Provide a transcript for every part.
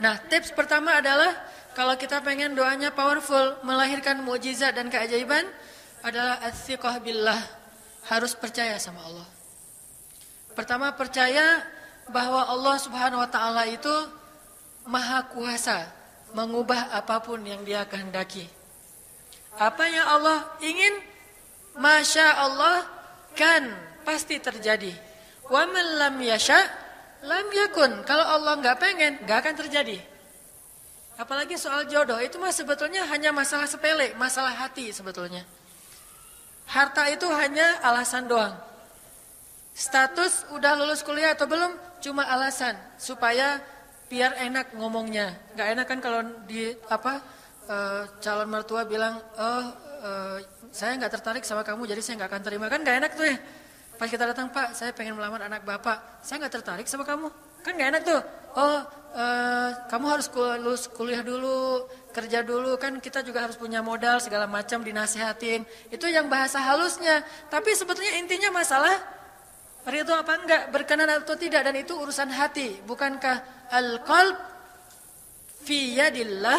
Nah, tips pertama adalah kalau kita pengen doanya powerful, melahirkan mukjizat dan keajaiban adalah ats-tsiqah billah, harus percaya sama Allah. Pertama, percaya bahwa Allah Subhanahu wa taala itu Maha Kuasa mengubah apapun yang Dia kehendaki. Apa yang Allah ingin, masya Allah kan pasti terjadi. Wa man lam yasha lam yakun. Kalau Allah nggak pengen, nggak akan terjadi. Apalagi soal jodoh, itu mah sebetulnya hanya masalah sepele, masalah hati sebetulnya. Harta itu hanya alasan doang. Status udah lulus kuliah atau belum, cuma alasan supaya biar enak ngomongnya. Nggak enak kan kalau di calon mertua bilang, saya nggak tertarik sama kamu, jadi saya nggak akan terima. Kan nggak enak tuh ya. Pas kita datang, Pak, saya pengen melamar anak Bapak, saya nggak tertarik sama kamu. Kan nggak enak tuh. Kamu harus lulus kuliah dulu, kerja dulu. Kan kita juga harus punya modal segala macam, dinasihatin. Itu yang bahasa halusnya. Tapi sebetulnya intinya masalah ridho apa enggak, berkenan atau tidak, dan itu urusan hati. Bukankah al-qalb fi yadillah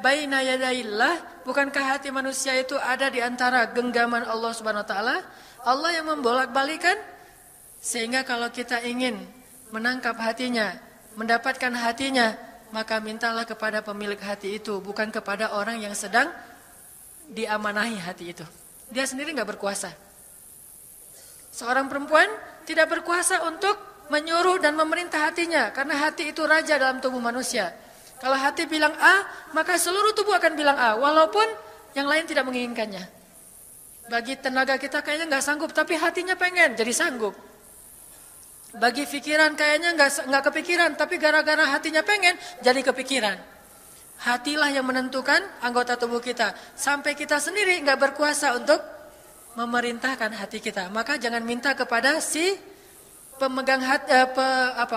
baina yadayillah, bukankah hati manusia itu ada di antara genggaman Allah Subhanahu wa taala? Allah yang membolak-balikan, sehingga kalau kita ingin menangkap hatinya, mendapatkan hatinya, maka mintalah kepada pemilik hati itu, bukan kepada orang yang sedang diamanahi hati itu. Dia sendiri enggak berkuasa. Seorang perempuan tidak berkuasa untuk menyuruh dan memerintah hatinya, karena hati itu raja dalam tubuh manusia. Kalau hati bilang A, maka seluruh tubuh akan bilang A, walaupun yang lain tidak menginginkannya. Bagi tenaga kita kayaknya nggak sanggup, tapi hatinya pengen, jadi sanggup. Bagi pikiran kayaknya nggak kepikiran, tapi gara-gara hatinya pengen, jadi kepikiran. Hatilah yang menentukan anggota tubuh kita. Sampai kita sendiri nggak berkuasa untuk memerintahkan hati kita. Maka jangan minta kepada si pemegang hati,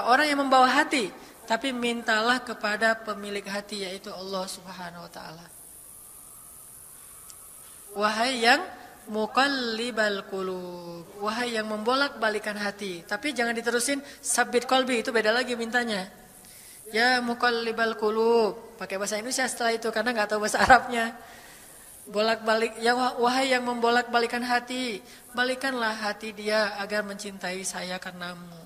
orang yang membawa hati, tapi mintalah kepada pemilik hati, yaitu Allah Subhanahu wa taala. Wahai yang muqallibal qulub, wahai yang membolak-balikan hati. Tapi jangan diterusin sabit qalbi, itu beda lagi mintanya. Ya muqallibal qulub, pakai bahasa Indonesia setelah itu karena enggak tahu bahasa Arabnya. Bolak-balik, ya wahai yang membolak-balikan hati, balikanlah hati dia agar mencintai saya karenamu.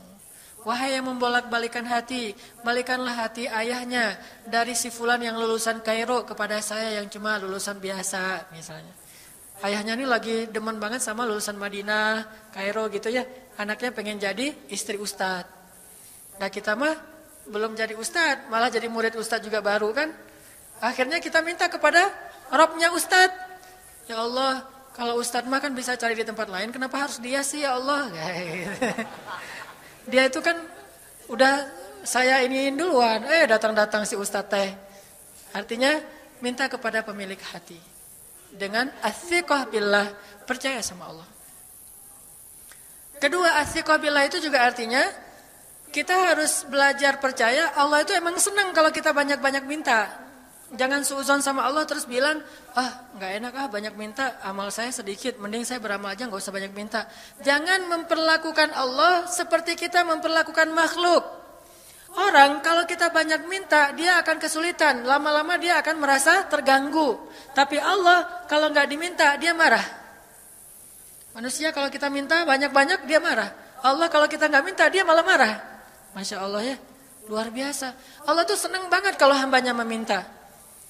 Wahai yang membolak-balikan hati, balikanlah hati ayahnya dari si fulan yang lulusan Kairo kepada saya yang cuma lulusan biasa misalnya. Ayahnya ini lagi demen banget sama lulusan Madinah, Kairo gitu ya. Anaknya pengen jadi istri ustadz. Nah kita mah belum jadi ustadz, malah jadi murid ustadz juga baru kan. Akhirnya kita minta kepada Robnya ustadz. Ya Allah, kalau ustadz mah kan bisa cari di tempat lain, kenapa harus dia sih ya Allah? Dia itu kan udah saya iniin duluan, datang-datang si ustadz teh. Artinya minta kepada pemilik hati. Dengan ats-tsiqah billah, percaya sama Allah. Kedua, ats-tsiqah billah itu juga artinya kita harus belajar percaya Allah itu emang senang kalau kita banyak-banyak minta. Jangan suudzon sama Allah terus bilang, nggak enak banyak minta, amal saya sedikit, mending saya beramal aja nggak usah banyak minta. Jangan memperlakukan Allah seperti kita memperlakukan makhluk. Orang kalau kita banyak minta, dia akan kesulitan, lama-lama dia akan merasa terganggu. Tapi Allah kalau nggak diminta, dia marah. Manusia kalau kita minta banyak-banyak, dia marah. Allah kalau kita nggak minta, dia malah marah. Masya Allah ya, luar biasa. Allah tuh senang banget kalau hambanya meminta.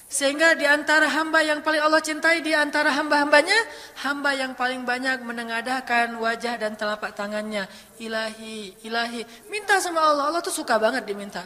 Sehingga di antara hamba yang paling Allah cintai, di antara hamba-hambanya, hamba yang paling banyak menengadahkan wajah dan telapak tangannya. Ilahi, ilahi. Minta sama Allah, Allah tuh suka banget diminta.